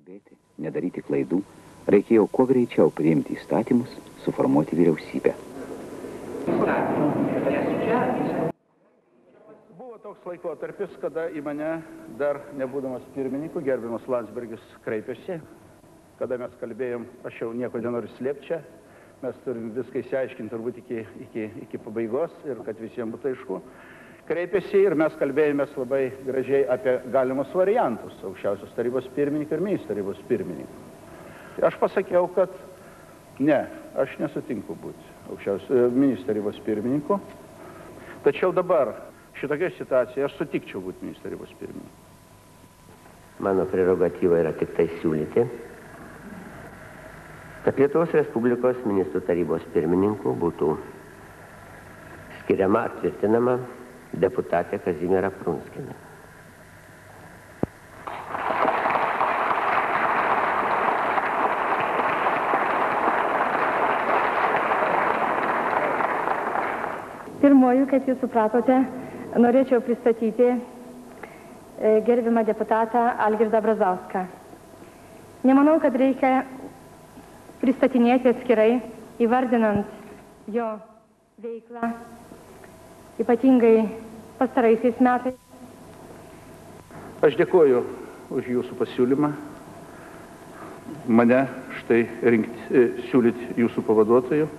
Neskubėti, nedaryti klaidų, reikėjo kuo greičiau priimti įstatymus, suformuoti vyriausybę. Buvo toks laikotarpis, kada į mane, dar nebūdamas pirmininku, gerbiamas Landsbergis kreipėsi, kada mes kalbėjom, aš jau nieko nenoriu slėpti čia, mes turim viską išsiaiškinti turbūt iki pabaigos ir kad visiems būtų aišku. Kreipėsi ir mes kalbėjomės labai gražiai apie galimus variantus aukščiausios tarybos pirmininko ir ministrų tarybos pirmininko. Aš pasakiau, kad ne, aš nesutinku būti ministrų tarybos pirmininku, tačiau dabar šitokia situacija aš sutikčiau būti ministrų tarybos pirmininku. Mano prerogatyva yra tik tai siūlyti, kad Lietuvos Respublikos ministrų tarybos pirmininku būtų skiriama, tvirtinama deputatė Kazimiera Prunskienė. Pirmoju, kaip jūs supratote, norėčiau pristatyti gerbiamą deputatą Algirdą Brazauską. Nemanau, kad reikia pristatinėti atskirai, įvardinant jo veiklą, ypatingai pastaraisiais metais. Aš dėkoju už jūsų pasiūlymą. Mane štai siūlyti jūsų pavaduotoju.